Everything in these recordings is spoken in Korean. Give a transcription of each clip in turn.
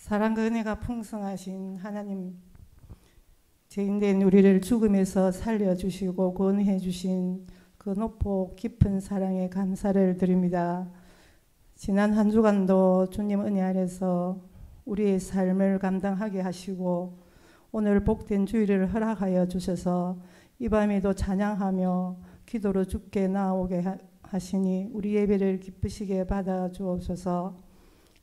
사랑과 은혜가 풍성하신 하나님, 죄인된 우리를 죽음에서 살려주시고 구원해 주신 그 높고 깊은 사랑에 감사를 드립니다. 지난 한 주간도 주님 은혜 아래서 우리의 삶을 감당하게 하시고 오늘 복된 주일을 허락하여 주셔서 이 밤에도 찬양하며 기도로 주께 나오게 하시니 우리 예배를 기쁘시게 받아 주옵소서.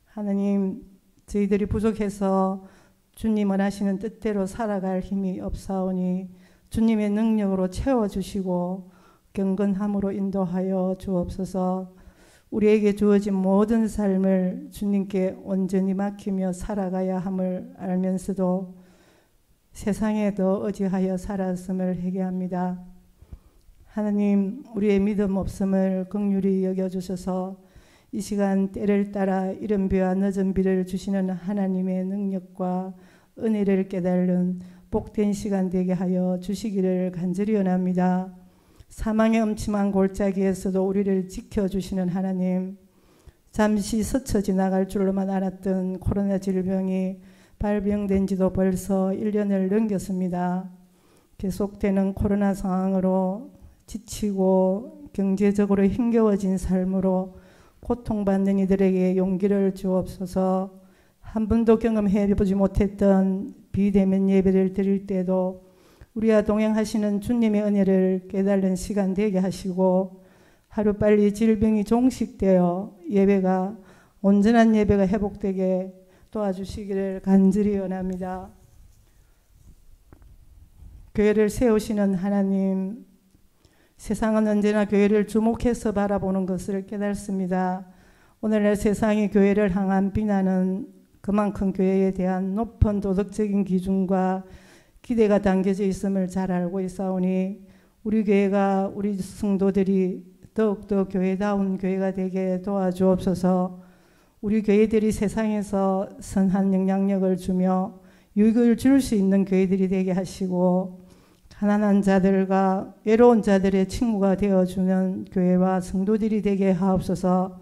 하나님, 저희들이 부족해서 주님 원하시는 뜻대로 살아갈 힘이 없사오니 주님의 능력으로 채워주시고 경건함으로 인도하여 주옵소서. 우리에게 주어진 모든 삶을 주님께 온전히 맡기며 살아가야 함을 알면서도 세상에 더 의지하여 살았음을 회개합니다. 하나님, 우리의 믿음 없음을 긍휼히 여겨주셔서 이 시간 때를 따라 이른 비와 늦은 비를 주시는 하나님의 능력과 은혜를 깨달는 복된 시간 되게 하여 주시기를 간절히 원합니다. 사망의 음침한 골짜기에서도 우리를 지켜주시는 하나님, 잠시 스쳐 지나갈 줄로만 알았던 코로나 질병이 발병된 지도 벌써 1년을 넘겼습니다. 계속되는 코로나 상황으로 지치고 경제적으로 힘겨워진 삶으로 고통받는 이들에게 용기를 주옵소서. 한 번도 경험해보지 못했던 비대면 예배를 드릴 때도 우리와 동행하시는 주님의 은혜를 깨달는 시간 되게 하시고 하루빨리 질병이 종식되어 예배가 온전한 예배가 회복되게 도와주시기를 간절히 원합니다. 교회를 세우시는 하나님, 세상은 언제나 교회를 주목해서 바라보는 것을 깨닫습니다. 오늘날 세상이 교회를 향한 비난은 그만큼 교회에 대한 높은 도덕적인 기준과 기대가 담겨져 있음을 잘 알고 있사오니 우리 교회가, 우리 성도들이 더욱더 교회다운 교회가 되게 도와주옵소서. 우리 교회들이 세상에서 선한 영향력을 주며 유익을 줄 수 있는 교회들이 되게 하시고 가난한 자들과 외로운 자들의 친구가 되어주는 교회와 성도들이 되게 하옵소서.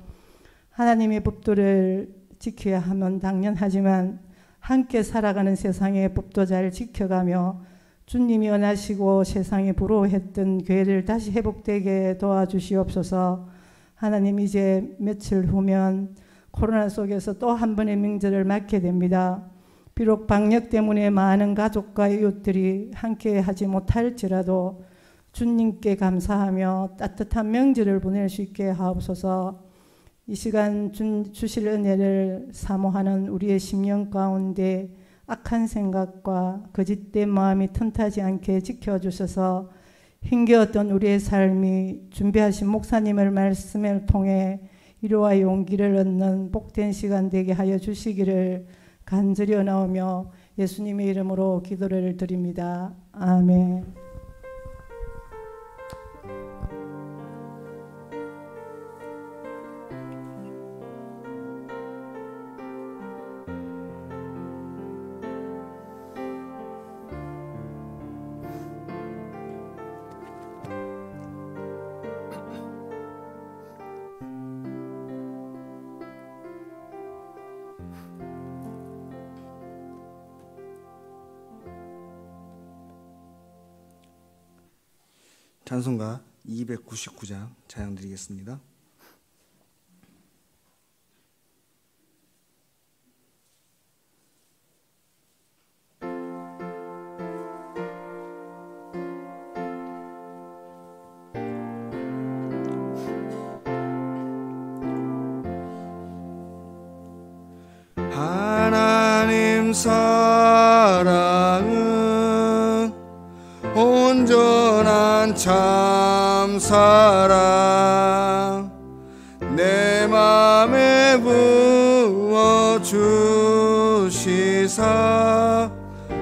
하나님의 법도를 지켜야 하면 당연하지만 함께 살아가는 세상의 법도 잘 지켜가며 주님이 원하시고 세상에 부러워했던 교회를 다시 회복되게 도와주시옵소서. 하나님, 이제 며칠 후면 코로나 속에서 또 한 번의 명절을 맞게 됩니다. 비록 방역 때문에 많은 가족과 이웃들이 함께 하지 못할지라도 주님께 감사하며 따뜻한 명절을 보낼 수 있게 하옵소서. 이 시간 주실 은혜를 사모하는 우리의 심령 가운데 악한 생각과 거짓된 마음이 틈타지 않게 지켜주셔서 힘겨웠던 우리의 삶이 준비하신 목사님의 말씀을 통해 위로와 용기를 얻는 복된 시간 되게 하여 주시기를 간절히 원하오며 예수님의 이름으로 기도를 드립니다. 아멘. 찬송가 299장 찬양 드리겠습니다. 하나님 사랑은 온전한 참 사랑 내 맘에 부어 주시사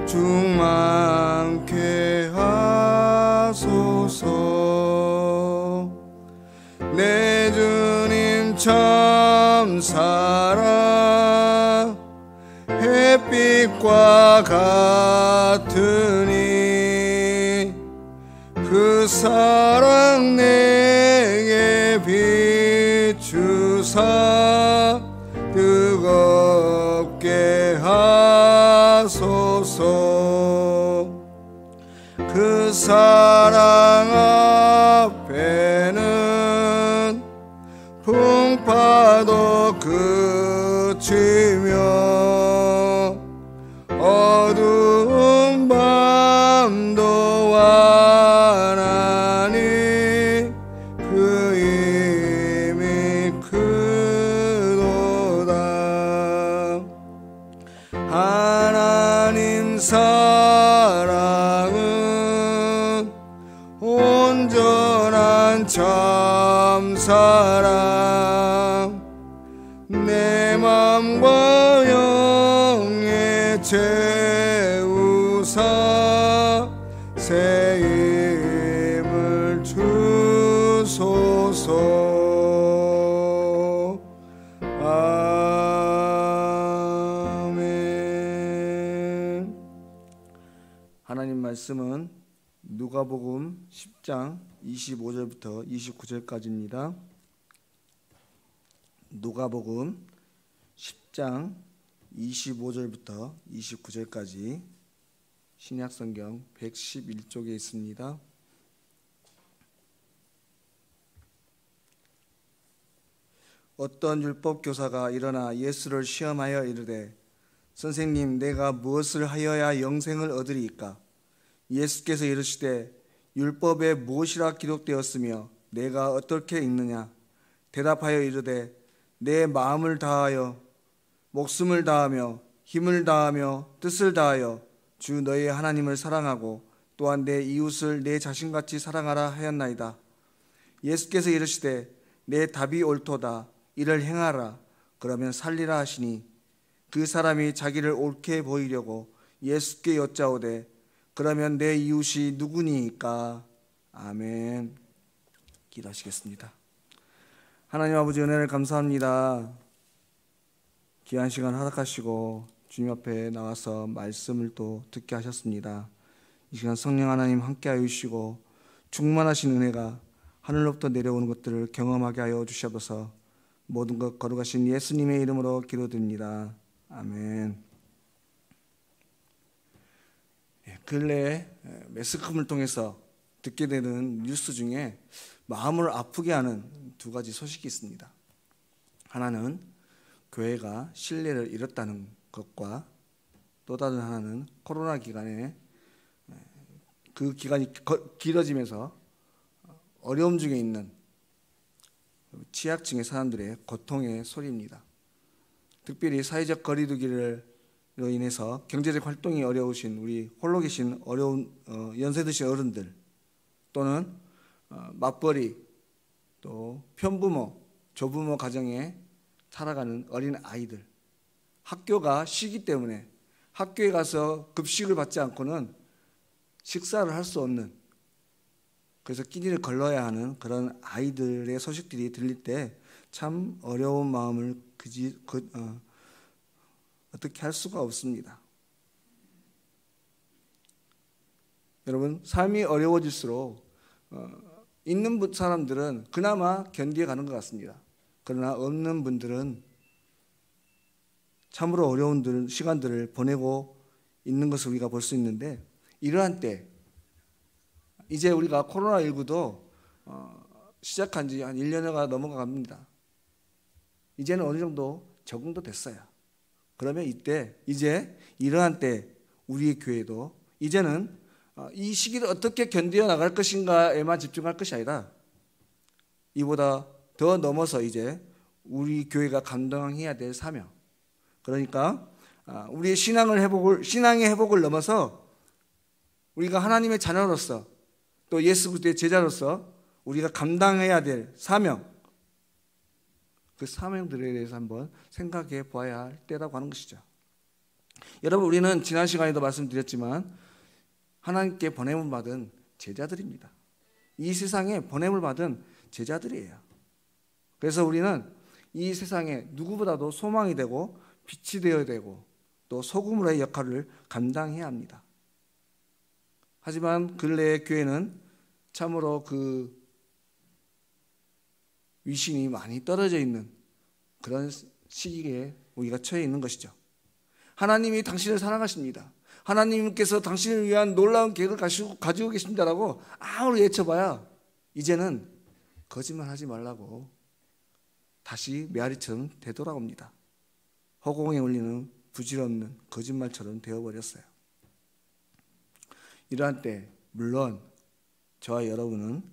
충만케 하소서. 내 주님 참 사랑 햇빛과 같으니 그 사랑 내게 비추사 뜨거운 없게 하소서. 그 사랑 앞에는 풍파도 그치며 어두운 밤도 완하니 그 힘이 크도다. 하나님 사랑은 온전한 참사랑 내 맘과 영에 채우사 새 힘을 주소서. 아멘. 하나님 말씀은 누가복음 10장 25절부터 29절까지입니다. 누가복음 10장 25절부터 29절까지 신약성경 111쪽에 있습니다. 어떤 율법교사가 일어나 예수를 시험하여 이르되 선생님, 내가 무엇을 하여야 영생을 얻으리이까? 예수께서 이르시되 율법에 무엇이라 기록되었으며 내가 어떻게 읽느냐? 대답하여 이르되 내 마음을 다하여 목숨을 다하며 힘을 다하며 뜻을 다하여 주 너의 하나님을 사랑하고 또한 내 이웃을 내 자신같이 사랑하라 하였나이다. 예수께서 이르시되 내 답이 옳도다. 이를 행하라. 그러면 살리라 하시니 그 사람이 자기를 옳게 보이려고 예수께 여짜오되 그러면 내 이웃이 누구니까? 아멘. 기도하시겠습니다. 하나님 아버지, 은혜를 감사합니다. 귀한 시간 허락하시고 주님 앞에 나와서 말씀을 또 듣게 하셨습니다. 이 시간 성령 하나님 함께하여 주시고 충만하신 은혜가 하늘로부터 내려오는 것들을 경험하게 하여 주시옵소서. 모든 것 거룩하신 예수님의 이름으로 기도드립니다. 아멘. 근래에 매스컴을 통해서 듣게 되는 뉴스 중에 마음을 아프게 하는 두 가지 소식이 있습니다. 하나는 교회가 신뢰를 잃었다는 것과 또 다른 하나는 코로나 기간에 그 기간이 길어지면서 어려움 중에 있는 취약층의 사람들의 고통의 소리입니다. 특별히 사회적 거리두기로 인해서 경제적 활동이 어려우신 우리 홀로 계신 어려운 연세 드신 어른들 또는 맞벌이 또 편부모, 조부모 가정에 살아가는 어린 아이들, 학교가 쉬기 때문에 학교에 가서 급식을 받지 않고는 식사를 할 수 없는, 그래서 끼니를 걸러야 하는 그런 아이들의 소식들이 들릴 때 참 어려운 마음을 어떻게 할 수가 없습니다. 여러분, 삶이 어려워질수록 있는 사람들은 그나마 견디어가는 것 같습니다. 그러나 없는 분들은 참으로 어려운 시간들을 보내고 있는 것을 우리가 볼 수 있는데, 이러한 때 이제 우리가 코로나19도 시작한 지 한 1년여가 넘어갑니다. 이제는 어느 정도 적응도 됐어요. 그러면 이제 이러한 때 우리의 교회도 이제는 이 시기를 어떻게 견뎌 나갈 것인가에만 집중할 것이 아니라 이보다 더 넘어서 이제 우리 교회가 감당해야 될 사명, 그러니까 우리의 신앙의 회복을 넘어서 우리가 하나님의 자녀로서 또 예수 그리스도의 제자로서 우리가 감당해야 될 사명, 그 사명들에 대해서 한번 생각해 보아야 할 때라고 하는 것이죠. 여러분, 우리는 지난 시간에도 말씀드렸지만 하나님께 보냄을 받은 제자들입니다. 이 세상에 보냄을 받은 제자들이에요. 그래서 우리는 이 세상에 누구보다도 소망이 되고 빛이 되어야 되고 또 소금으로의 역할을 감당해야 합니다. 하지만 근래의 교회는 참으로 그 위신이 많이 떨어져 있는 그런 시기에 우리가 처해 있는 것이죠. 하나님이 당신을 사랑하십니다. 하나님께서 당신을 위한 놀라운 계획을 가지고 계십니다라고 아무리 외쳐봐야 이제는 거짓말하지 말라고 다시 메아리처럼 되돌아옵니다. 허공에 울리는 부질없는 거짓말처럼 되어버렸어요. 이러한 때 물론 저와 여러분은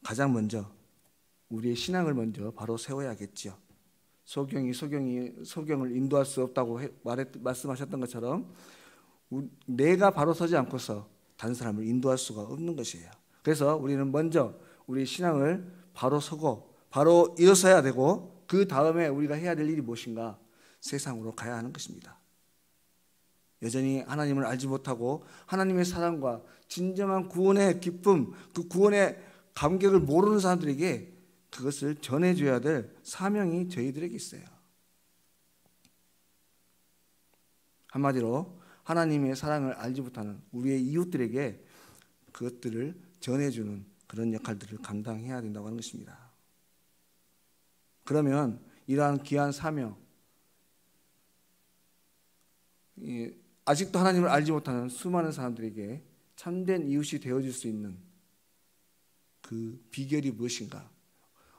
가장 먼저 우리의 신앙을 먼저 바로 세워야겠죠. 소경을 인도할 수 없다고 말씀하셨던 것처럼 내가 바로 서지 않고서 다른 사람을 인도할 수가 없는 것이에요. 그래서 우리는 먼저 우리 신앙을 바로 서고 바로 일어서야 되고 그 다음에 우리가 해야 될 일이 무엇인가? 세상으로 가야 하는 것입니다. 여전히 하나님을 알지 못하고 하나님의 사랑과 진정한 구원의 기쁨, 그 구원의 감격을 모르는 사람들에게 그것을 전해줘야 될 사명이 저희들에게 있어요. 한마디로 하나님의 사랑을 알지 못하는 우리의 이웃들에게 그것들을 전해주는 그런 역할들을 감당해야 된다고 하는 것입니다. 그러면 이러한 귀한 사명, 아직도 하나님을 알지 못하는 수많은 사람들에게 참된 이웃이 되어줄 수 있는 그 비결이 무엇인가?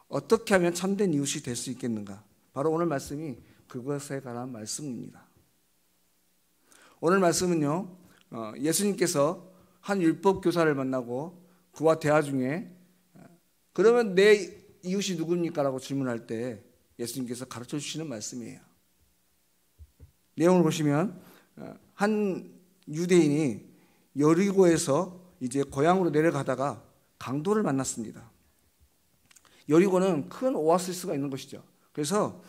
어떻게 하면 참된 이웃이 될 수 있겠는가? 바로 오늘 말씀이 그것에 관한 말씀입니다. 오늘 말씀은요, 예수님께서 한 율법 교사를 만나고 그와 대화 중에 그러면 내 이웃이 누굽니까? 라고 질문할 때 예수님께서 가르쳐 주시는 말씀이에요. 내용을 보시면 한 유대인이 여리고에서 이제 고향으로 내려가다가 강도를 만났습니다. 여리고는 큰 오아시스가 있는 곳이죠. 그래서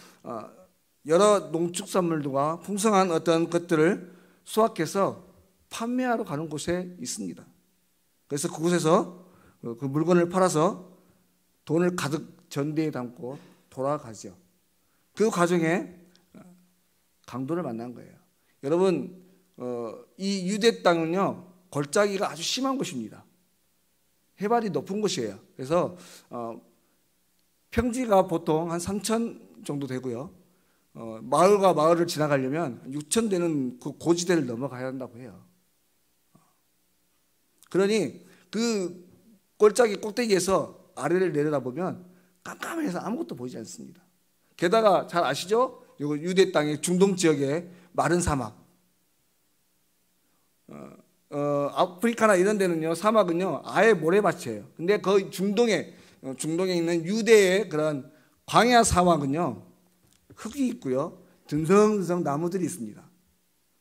여러 농축산물과 풍성한 어떤 것들을 수확해서 판매하러 가는 곳에 있습니다. 그래서 그곳에서 그 물건을 팔아서 돈을 가득 전대에 담고 돌아가죠. 그 과정에 강도를 만난 거예요. 여러분, 이 유대 땅은요 골짜기가 아주 심한 곳입니다. 해발이 높은 곳이에요. 그래서 평지가 보통 한 3,000 정도 되고요. 마을과 마을을 지나가려면 6,000 되는 그 고지대를 넘어가야 한다고 해요. 그러니 그 골짜기 꼭대기에서 아래를 내려다보면 깜깜해서 아무것도 보이지 않습니다. 게다가 잘 아시죠? 유대 땅의 중동 지역의 마른 사막. 아프리카나 이런 데는요 사막은요 아예 모래밭이에요. 근데 그 중동에 있는 유대의 그런 광야 사막은요 흙이 있고요 듬성듬성 나무들이 있습니다.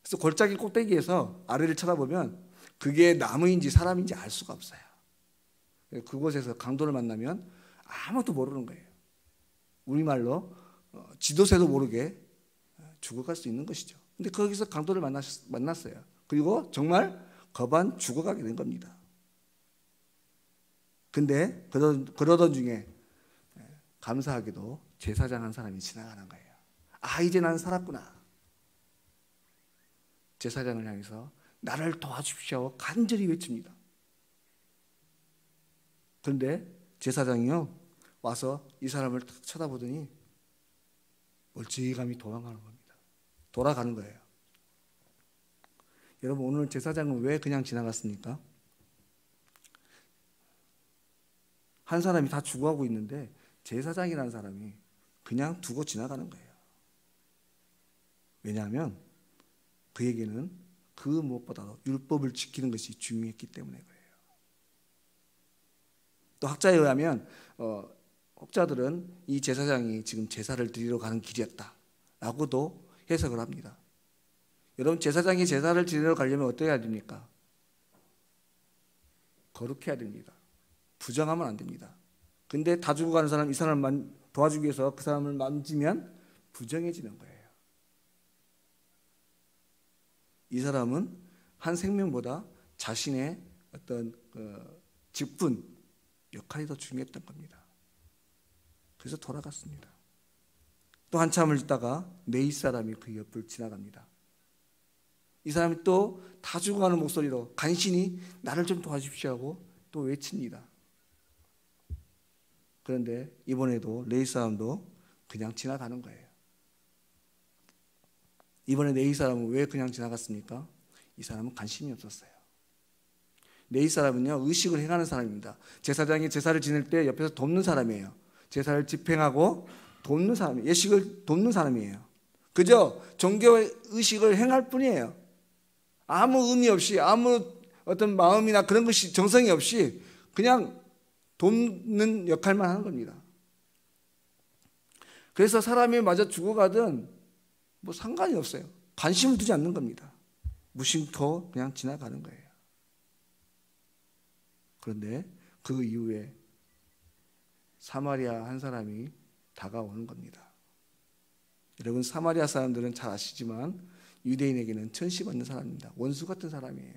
그래서 골짜기 꼭대기에서 아래를 쳐다보면 그게 나무인지 사람인지 알 수가 없어요. 그곳에서 강도를 만나면 아무것도 모르는 거예요. 우리말로 지도새도 모르게 죽어갈 수 있는 것이죠. 근데 거기서 강도를 만났어요. 그리고 정말 거반 죽어가게 된 겁니다. 근데 그러던 중에 감사하게도 제사장 한 사람이 지나가는 거예요. 아, 이제 난 살았구나. 제사장을 향해서 나를 도와주십시오 간절히 외칩니다. 그런데 제사장이요 와서 이 사람을 딱 쳐다보더니 멀찌감히 도망가는 겁니다. 돌아가는 거예요. 여러분, 오늘 제사장은 왜 그냥 지나갔습니까? 한 사람이 다 죽어가고 있는데 제사장이라는 사람이 그냥 두고 지나가는 거예요. 왜냐하면 그에게는 그 무엇보다도 율법을 지키는 것이 중요했기 때문에 그래요. 또 학자에 의하면 학자들은 이 제사장이 지금 제사를 드리러 가는 길이었다라고도 해석을 합니다. 여러분, 제사장이 제사를 드리러 가려면 어떻게 해야 됩니까? 거룩해야 됩니다. 부정하면 안 됩니다. 근데 다 죽어가는 사람, 이 사람을 도와주기 위해서 그 사람을 만지면 부정해지는 거예요. 이 사람은 한 생명보다 자신의 어떤 직분, 역할이 더 중요했던 겁니다. 그래서 돌아갔습니다. 또 한참을 있다가 네이 사람이 그 옆을 지나갑니다. 이 사람이 또 다 죽어가는 목소리로 간신히 나를 좀 도와주십시오 하고 또 외칩니다. 그런데 이번에도 네이 사람도 그냥 지나가는 거예요. 이번에 네이 사람은 왜 그냥 지나갔습니까? 이 사람은 관심이 없었어요. 네이 사람은요, 의식을 행하는 사람입니다. 제사장이 제사를 지낼 때 옆에서 돕는 사람이에요. 제사를 집행하고 돕는 사람, 예식을 돕는 사람이에요. 그저 종교의 의식을 행할 뿐이에요. 아무 의미 없이, 아무 어떤 마음이나 그런 것이 정성이 없이 그냥 돕는 역할만 하는 겁니다. 그래서 사람이 마저 죽어가든 뭐 상관이 없어요. 관심을 두지 않는 겁니다. 무심코 그냥 지나가는 거예요. 그런데 그 이후에 사마리아 한 사람이 다가오는 겁니다. 여러분, 사마리아 사람들은 잘 아시지만 유대인에게는 천시받는 사람입니다. 원수 같은 사람이에요.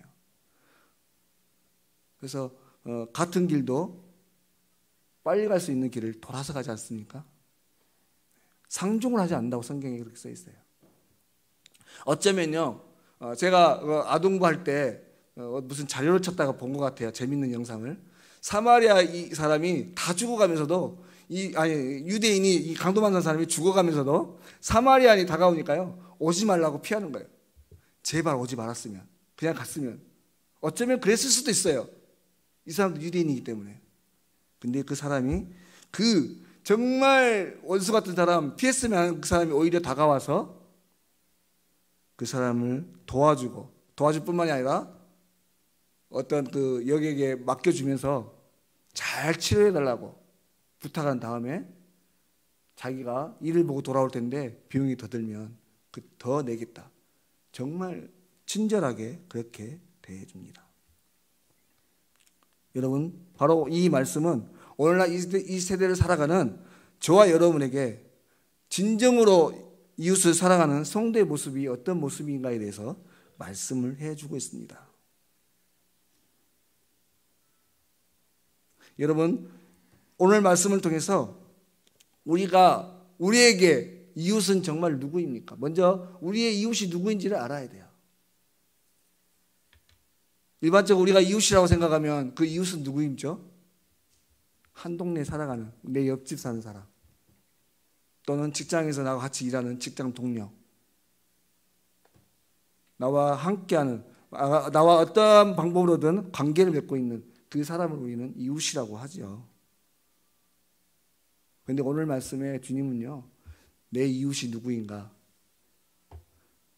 그래서 같은 길도 빨리 갈 수 있는 길을 돌아서 가지 않습니까? 상종을 하지 않는다고 성경에 그렇게 써 있어요. 어쩌면요, 제가 아동부할 때 무슨 자료를 찾다가 본 것 같아요. 재밌는 영상을. 사마리아 이 사람이 다 죽어가면서도 유대인이 이 강도 만난 사람이 죽어가면서도 사마리아인이 다가오니까요, 오지 말라고 피하는 거예요. 제발 오지 말았으면, 그냥 갔으면. 어쩌면 그랬을 수도 있어요. 이 사람도 유대인이기 때문에. 근데 그 사람이 정말 원수 같은 사람, 피했으면 그 사람이 오히려 다가와서 그 사람을 도와줄 뿐만이 아니라 어떤 그 여객에 맡겨주면서 잘 치료해달라고 부탁한 다음에 자기가 일을 보고 돌아올 텐데 비용이 더 들면 더 내겠다. 정말 친절하게 그렇게 대해줍니다. 여러분, 바로 이 말씀은 오늘날 이 세대를 살아가는 저와 여러분에게 진정으로 이웃을 사랑하는 성도의 모습이 어떤 모습인가에 대해서 말씀을 해주고 있습니다. 여러분, 오늘 말씀을 통해서 우리에게 이웃은 정말 누구입니까? 먼저 우리의 이웃이 누구인지를 알아야 돼요. 일반적으로 우리가 이웃이라고 생각하면 그 이웃은 누구임죠? 한 동네에 살아가는 내 옆집 사는 사람, 또는 직장에서 나와 같이 일하는 직장 동료, 나와 함께하는, 나와 어떠한 방법으로든 관계를 맺고 있는 그 사람을 우리는 이웃이라고 하죠. 그런데 오늘 말씀에 주님은요, 내 이웃이 누구인가?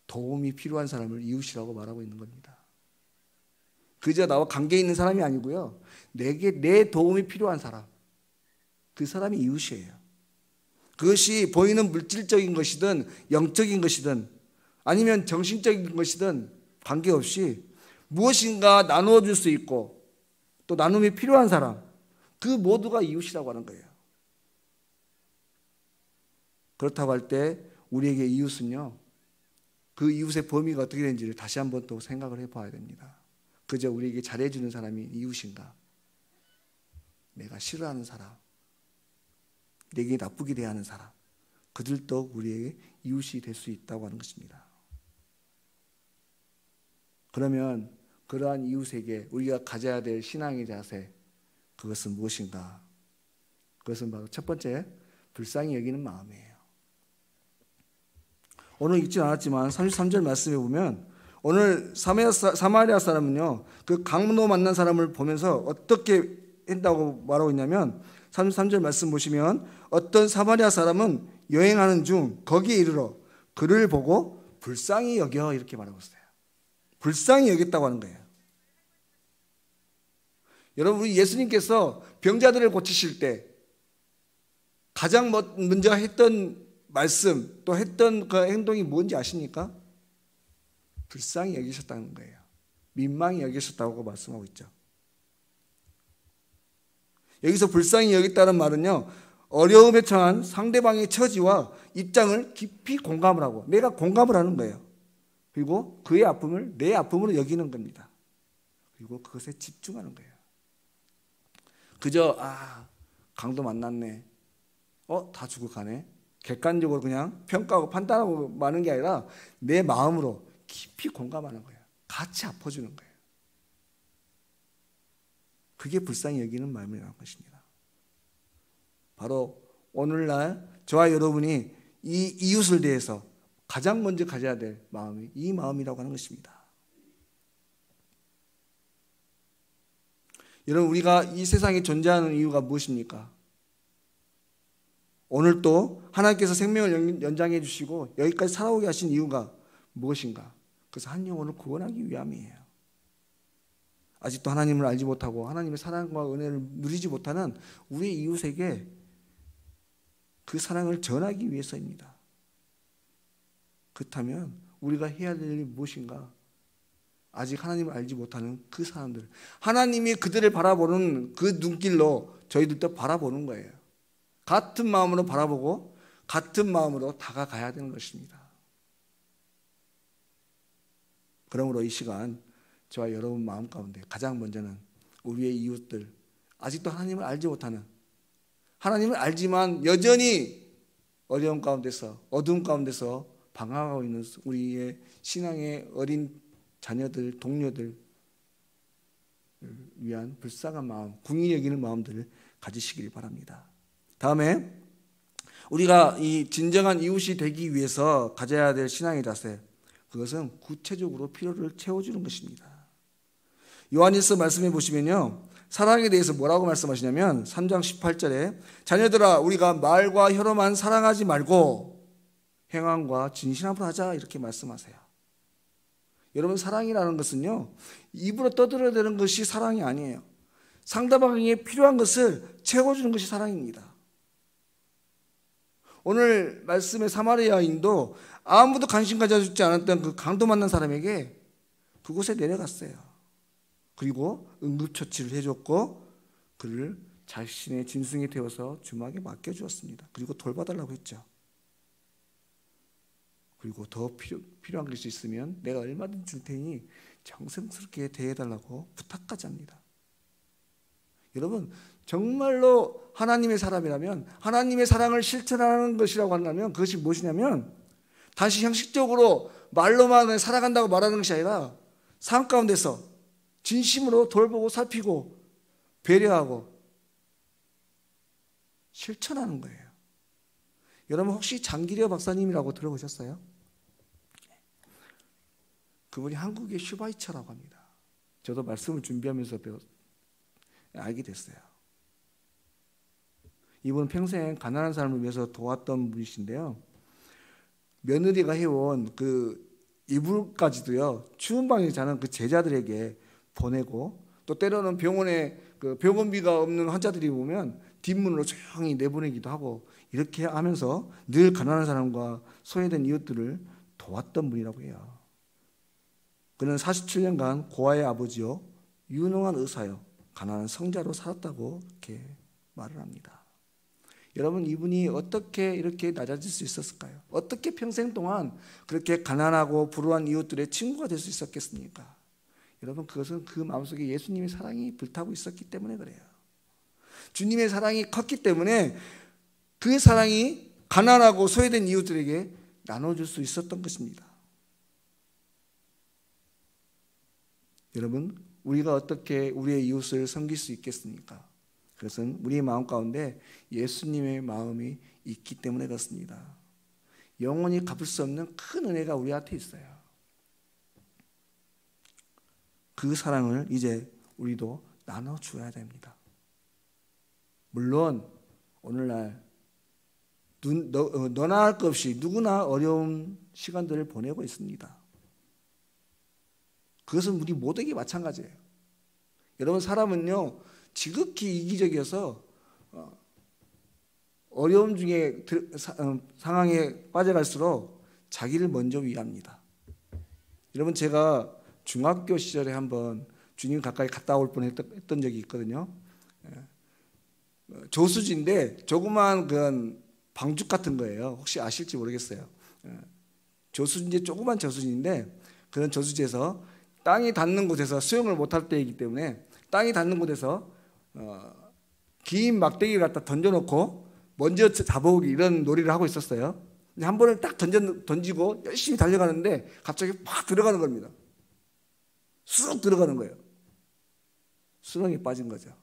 도움이 필요한 사람을 이웃이라고 말하고 있는 겁니다. 그저 나와 관계 있는 사람이 아니고요, 내 도움이 필요한 사람, 그 사람이 이웃이에요. 그것이 보이는 물질적인 것이든 영적인 것이든 아니면 정신적인 것이든 관계없이 무엇인가 나누어 줄 수 있고 또 나눔이 필요한 사람, 그 모두가 이웃이라고 하는 거예요. 그렇다고 할 때 우리에게 이웃은요, 그 이웃의 범위가 어떻게 되는지를 다시 한번 또 생각을 해봐야 됩니다. 그저 우리에게 잘해주는 사람이 이웃인가? 내가 싫어하는 사람, 내게 나쁘게 대하는 사람, 그들도 우리에게 이웃이 될 수 있다고 하는 것입니다. 그러면 그러한 이웃에게 우리가 가져야 될 신앙의 자세, 그것은 무엇인가? 그것은 바로 첫 번째, 불쌍히 여기는 마음이에요. 오늘 읽지 않았지만 33절 말씀에 보면 오늘 사마리아 사람은요, 그 강도 만난 사람을 보면서 어떻게 한다고 말하고 있냐면 33절 말씀 보시면 어떤 사마리아 사람은 여행하는 중 거기에 이르러 그를 보고 불쌍히 여겨, 이렇게 말하고 있어요. 불쌍히 여겼다고 하는 거예요. 여러분, 우리 예수님께서 병자들을 고치실 때 가장 먼저 했던 말씀, 또 했던 그 행동이 뭔지 아십니까? 불쌍히 여기셨다는 거예요. 민망히 여기셨다고 말씀하고 있죠. 여기서 불쌍히 여겼다는 말은요, 어려움에 처한 상대방의 처지와 입장을 깊이 공감을 하고 내가 공감을 하는 거예요. 그리고 그의 아픔을 내 아픔으로 여기는 겁니다. 그리고 그것에 집중하는 거예요. 그저 강도 만났네, 다 죽어가네, 객관적으로 그냥 평가하고 판단하고 마는 게 아니라 내 마음으로 깊이 공감하는 거예요. 같이 아파주는 거예요. 그게 불쌍히 여기는 마음이라는 것입니다. 바로 오늘날 저와 여러분이 이 이웃을 대해서 가장 먼저 가져야 될 마음이 이 마음이라고 하는 것입니다. 여러분, 우리가 이 세상에 존재하는 이유가 무엇입니까? 오늘 또 하나님께서 생명을 연장해 주시고 여기까지 살아오게 하신 이유가 무엇인가? 그래서 한 영혼을 구원하기 위함이에요. 아직도 하나님을 알지 못하고 하나님의 사랑과 은혜를 누리지 못하는 우리 이웃에게 그 사랑을 전하기 위해서입니다. 그렇다면 우리가 해야 될 일이 무엇인가? 아직 하나님을 알지 못하는 그 사람들, 하나님이 그들을 바라보는 그 눈길로 저희들도 바라보는 거예요. 같은 마음으로 바라보고 같은 마음으로 다가가야 되는 것입니다. 그러므로 이 시간 저와 여러분 마음 가운데 가장 먼저는 우리의 이웃들, 아직도 하나님을 알지 못하는, 하나님을 알지만 여전히 어려움 가운데서, 어두움 가운데서 방황하고 있는 우리의 신앙의 어린 자녀들, 동료들 위한 불쌍한 마음, 궁히 여기는 마음들을 가지시길 바랍니다. 다음에 우리가 이 진정한 이웃이 되기 위해서 가져야 될 신앙의 자세, 그것은 구체적으로 필요를 채워주는 것입니다. 요한일서 말씀해 보시면요, 사랑에 대해서 뭐라고 말씀하시냐면 3장 18절에 자녀들아 우리가 말과 혀로만 사랑하지 말고 행함과 진실함으로 하자, 이렇게 말씀하세요. 여러분, 사랑이라는 것은요, 입으로 떠들어야 되는 것이 사랑이 아니에요. 상대방에게 필요한 것을 채워주는 것이 사랑입니다. 오늘 말씀의 사마리아인도 아무도 관심 가져주지 않았던 그 강도 만난 사람에게 그곳에 내려갔어요. 그리고 응급처치를 해줬고 그를 자신의 짐승에 태워서 주막에 맡겨주었습니다. 그리고 돌봐달라고 했죠. 그리고 더 필요한 것이 있으면 내가 얼마든지 줄 테니 정성스럽게 대해달라고 부탁까지 합니다. 여러분, 정말로 하나님의 사람이라면, 하나님의 사랑을 실천하는 것이라고 한다면 그것이 무엇이냐면, 다시 형식적으로 말로만 살아간다고 말하는 것이 아니라 삶 가운데서 진심으로 돌보고 살피고 배려하고 실천하는 거예요. 여러분, 혹시 장기려 박사님이라고 들어보셨어요? 그분이 한국의 슈바이처라고 합니다. 저도 말씀을 준비하면서 알게 됐어요. 이분은 평생 가난한 사람을 위해서 도왔던 분이신데요, 며느리가 해온 그 이불까지도요, 추운 방에 자는 그 제자들에게 보내고, 또 때로는 병원에 그 병원비가 없는 환자들이 오면 뒷문으로 조용히 내보내기도 하고, 이렇게 하면서 늘 가난한 사람과 소외된 이웃들을 도왔던 분이라고 해요. 그는 47년간 고아의 아버지요, 유능한 의사요, 가난한 성자로 살았다고 이렇게 말을 합니다. 여러분, 이분이 어떻게 이렇게 낮아질 수 있었을까요? 어떻게 평생 동안 그렇게 가난하고 불우한 이웃들의 친구가 될 수 있었겠습니까? 여러분, 그것은 그 마음속에 예수님의 사랑이 불타고 있었기 때문에 그래요. 주님의 사랑이 컸기 때문에 그 사랑이 가난하고 소외된 이웃들에게 나눠줄 수 있었던 것입니다. 여러분, 우리가 어떻게 우리의 이웃을 섬길 수 있겠습니까? 그것은 우리의 마음 가운데 예수님의 마음이 있기 때문에 그렇습니다. 영원히 갚을 수 없는 큰 은혜가 우리한테 있어요. 그 사랑을 이제 우리도 나눠줘야 됩니다. 물론 오늘날 너나 할 것 없이 누구나 어려운 시간들을 보내고 있습니다. 그것은 우리 모두에게 마찬가지예요. 여러분, 사람은요 지극히 이기적이어서 어려움 중에 상황에 빠져갈수록 자기를 먼저 위합니다. 여러분, 제가 중학교 시절에 한번 주님 가까이 갔다 올 뻔했던 적이 있거든요. 저수지인데 조그만 그런 방죽 같은 거예요. 혹시 아실지 모르겠어요. 저수지, 조그만 저수지인데 그런 저수지에서 땅이 닿는 곳에서 수영을 못할 때이기 때문에 땅이 닿는 곳에서 긴 막대기를 갖다 던져놓고 먼저 잡아오기, 이런 놀이를 하고 있었어요. 한 번을 딱 던지고 열심히 달려가는데 갑자기 팍 들어가는 겁니다. 쑥 들어가는 거예요. 수렁에 빠진 거죠.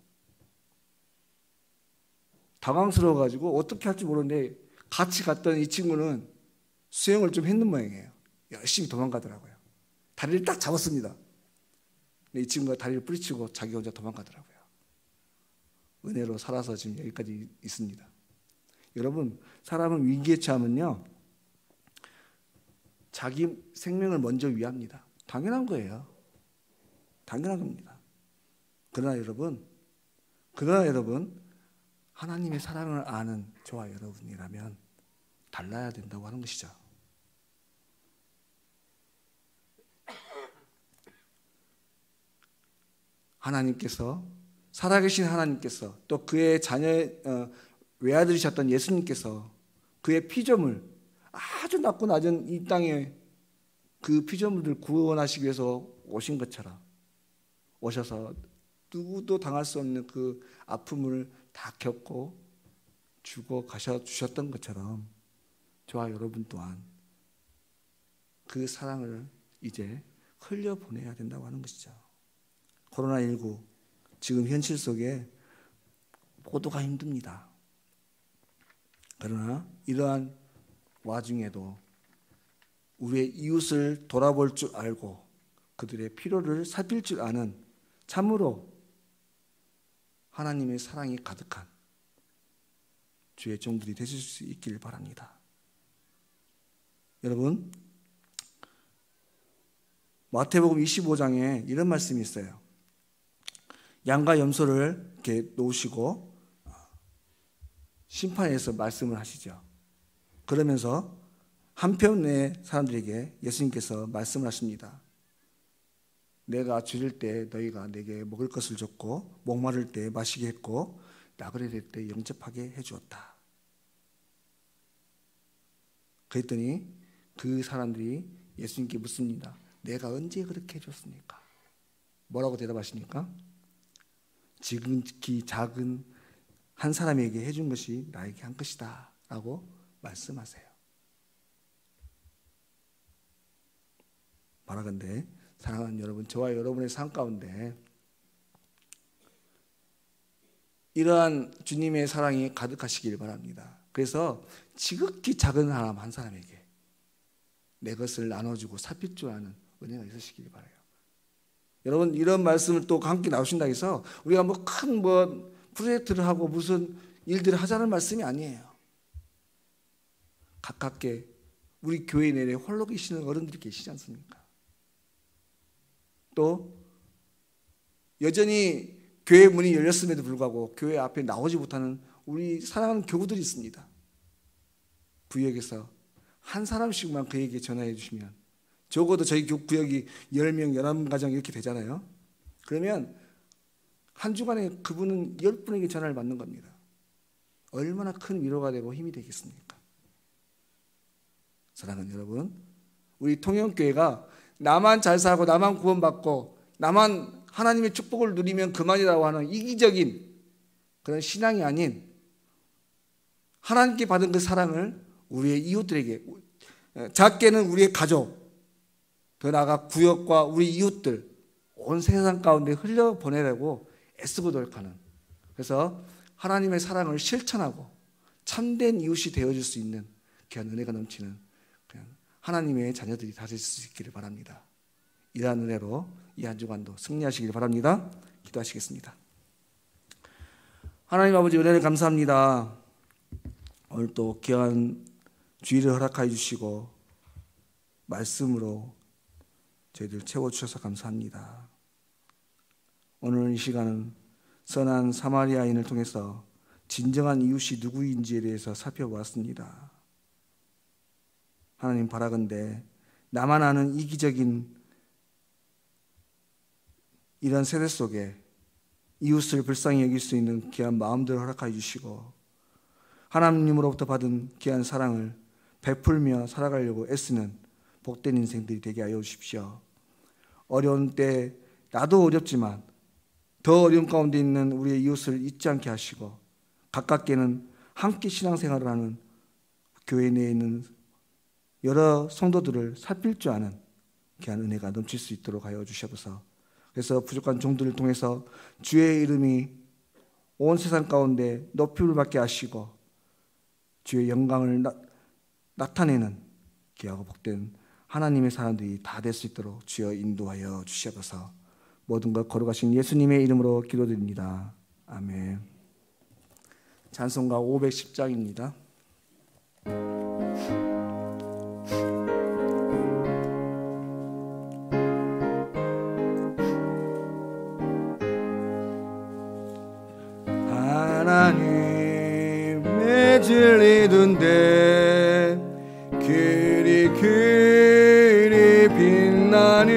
당황스러워가지고 어떻게 할지 모르는데 같이 갔던 이 친구는 수영을 좀 했는 모양이에요. 열심히 도망가더라고요. 다리를 딱 잡았습니다. 근데 이 친구가 다리를 뿌리치고 자기 혼자 도망가더라고요. 은혜로 살아서 지금 여기까지 있습니다. 여러분, 사람은 위기에 처하면요, 자기 생명을 먼저 위합니다. 당연한 거예요. 당연한 겁니다. 그러나 여러분, 하나님의 사랑을 아는 저와 여러분이라면 달라야 된다고 하는 것이죠. 하나님께서, 살아계신 하나님께서, 또 그의 외아들이셨던 예수님께서 그의 피조물, 아주 낮고 낮은 이 땅에 그 피조물을 구원하시기 위해서 오신 것처럼 오셔서 누구도 당할 수 없는 그 아픔을 다 겪고 주고 주셨던 것처럼 저와 여러분 또한 그 사랑을 이제 흘려보내야 된다고 하는 것이죠. 코로나19 지금 현실 속에 모두가 힘듭니다. 그러나 이러한 와중에도 우리의 이웃을 돌아볼 줄 알고 그들의 필요를 살필 줄 아는 참으로 하나님의 사랑이 가득한 주의 종들이 되실 수 있길 바랍니다. 여러분, 마태복음 25장에 이런 말씀이 있어요. 양과 염소를 이렇게 놓으시고 심판에서 말씀을 하시죠. 그러면서 한편의 사람들에게 예수님께서 말씀을 하십니다. 내가 줄일 때 너희가 내게 먹을 것을 줬고 목마를 때 마시게 했고 나그네 될 때 영접하게 해주었다. 그랬더니 그 사람들이 예수님께 묻습니다. 내가 언제 그렇게 해줬습니까? 뭐라고 대답하십니까? 지극히 작은 한 사람에게 해준 것이 나에게 한 것이다 라고 말씀하세요. 바라건대 사랑하는 여러분, 저와 여러분의 삶 가운데 이러한 주님의 사랑이 가득하시길 바랍니다. 그래서 지극히 작은 사람 한 사람에게 내 것을 나눠주고 살필 줄 아는 은혜가 있으시길 바라요. 여러분, 이런 말씀을 또 함께 나오신다 해서 우리가 큰 프로젝트를 하고 무슨 일들을 하자는 말씀이 아니에요. 가깝게 우리 교회 내에 홀로 계시는 어른들이 계시지 않습니까? 또 여전히 교회 문이 열렸음에도 불구하고 교회 앞에 나오지 못하는 우리 사랑하는 교우들이 있습니다. 구역에서 한 사람씩만 그에게 전화해 주시면, 적어도 저희 구역이 10명, 11가정 이렇게 되잖아요. 그러면 한 주간에 그분은 10분에게 전화를 받는 겁니다. 얼마나 큰 위로가 되고 힘이 되겠습니까? 사랑하는 여러분, 우리 통영교회가 나만 잘 살고 나만 구원받고 나만 하나님의 축복을 누리면 그만이라고 하는 이기적인 그런 신앙이 아닌 하나님께 받은 그 사랑을 우리의 이웃들에게, 작게는 우리의 가족, 더 나아가 구역과 우리 이웃들, 온 세상 가운데 흘려보내려고 애쓰고 노력하는, 그래서 하나님의 사랑을 실천하고 참된 이웃이 되어줄 수 있는 귀한 은혜가 넘치는 하나님의 자녀들이 다 될 수 있기를 바랍니다. 이러한 은혜로 이 한 주간도 승리하시길 바랍니다. 기도하시겠습니다. 하나님 아버지, 은혜를 감사합니다. 오늘 또 귀한 주일을 허락하여 주시고 말씀으로 저희들 채워주셔서 감사합니다. 오늘 이 시간은 선한 사마리아인을 통해서 진정한 이웃이 누구인지에 대해서 살펴보았습니다. 하나님, 바라건대 나만 아는 이기적인 이런 세대 속에 이웃을 불쌍히 여길 수 있는 귀한 마음들을 허락하여 주시고 하나님으로부터 받은 귀한 사랑을 베풀며 살아가려고 애쓰는 복된 인생들이 되게 하여 주십시오. 어려운 때 나도 어렵지만 더 어려운 가운데 있는 우리의 이웃을 잊지 않게 하시고 가깝게는 함께 신앙생활을 하는 교회 내에 있는 여러 성도들을 살필 줄 아는 귀한 은혜가 넘칠 수 있도록 하여 주시옵소서. 그래서 부족한 종들을 통해서 주의 이름이 온 세상 가운데 높임을 받게 하시고 주의 영광을 나타내는 귀하고 복된 하나님의 사람들이 다 될 수 있도록 주여 인도하여 주시옵소서. 모든 것 거룩하신 예수님의 이름으로 기도드립니다. 아멘. 찬송가 510장입니다. 하나님의 진리던데 길이 빛나니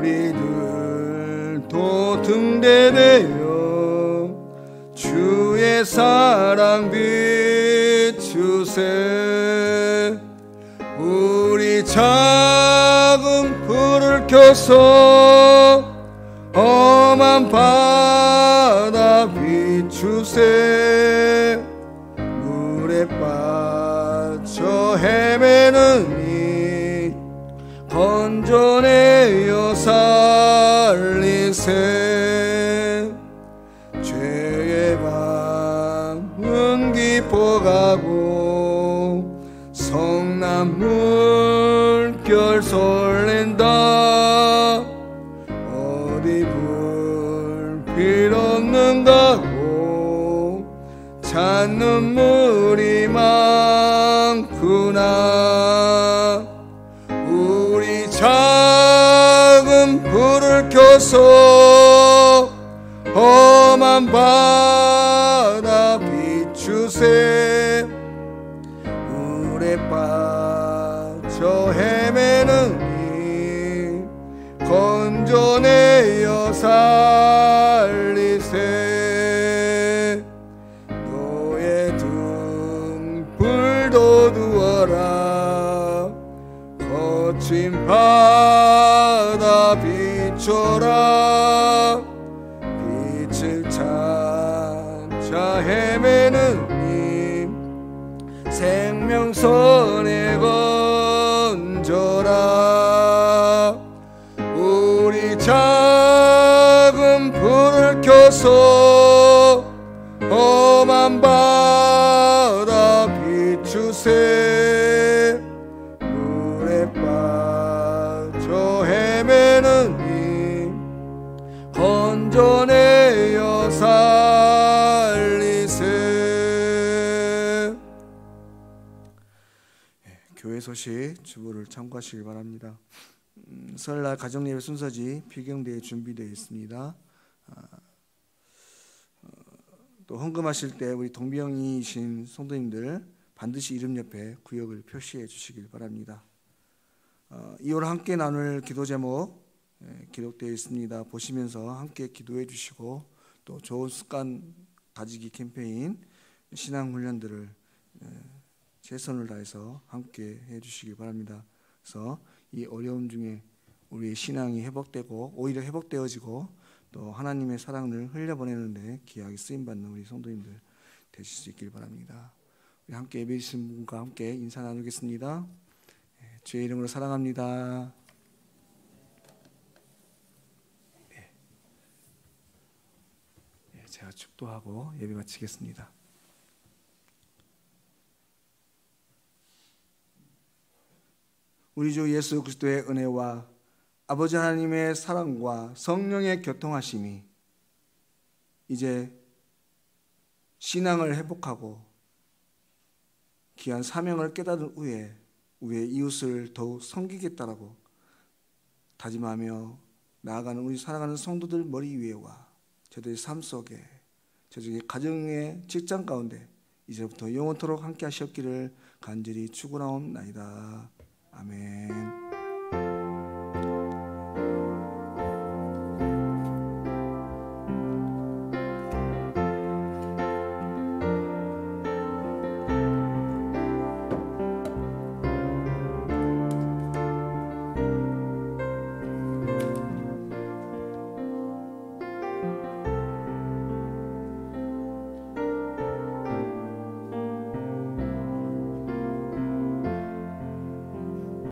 우리들도 등대되어 주의 사랑 비추세. 우리 작은 불을 켜서 험한 바다 비추세. 물에 빠져 헤매는 이 건져내어 살리세. 죄의 밤은 깊어가고 성난 물결 설렌다. 어디 불필 없는가고 찾는 물이 많구나. 우리 작은 불을 켜서 험한 바다 비추세. 물에 빠져 헤매는 이 건져내어 살리세. 너의 등불도 두어라. 거친 바다 비춰라. 빛을 찾아 헤매는 이 생명선에 건져라. 우리 작은 불을 켜서 험한 바다 비추세. 물에 빠져 헤매는 이 건져내어 살리세. 교회 소식 주보를 참고하시기 바랍니다. 설날 가정예배 순서지 필경대에 준비되어 있습니다. 또 헌금하실 때 우리 동병이신 성도님들 반드시 이름 옆에 구역을 표시해 주시길 바랍니다. 2월 함께 나눌 기도 제목 기록되어 있습니다. 보시면서 함께 기도해 주시고 또 좋은 습관 가지기 캠페인 신앙 훈련들을 최선을 다해서 함께 해 주시기 바랍니다. 그래서 이 어려움 중에 우리의 신앙이 회복되고 오히려 회복되어지고 또 하나님의 사랑을 흘려보내는데 귀하게 쓰임받는 우리 성도님들 되실 수 있길 바랍니다. 우리 함께 예배 주신 분과 함께 인사 나누겠습니다. 주의 이름으로 사랑합니다. 제가 축도하고 예배 마치겠습니다. 우리 주 예수 그리스도의 은혜와 아버지 하나님의 사랑과 성령의 교통하심이 이제 신앙을 회복하고 귀한 사명을 깨달은 후에 우리의 이웃을 더욱 섬기겠다라고 다짐하며 나아가는 우리 사랑하는 성도들 머리 위에와 저들의 삶 속에 저들의 가정의 직장 가운데 이제부터 영원토록 함께 하셨기를 간절히 축원하옵나이다. 아멘.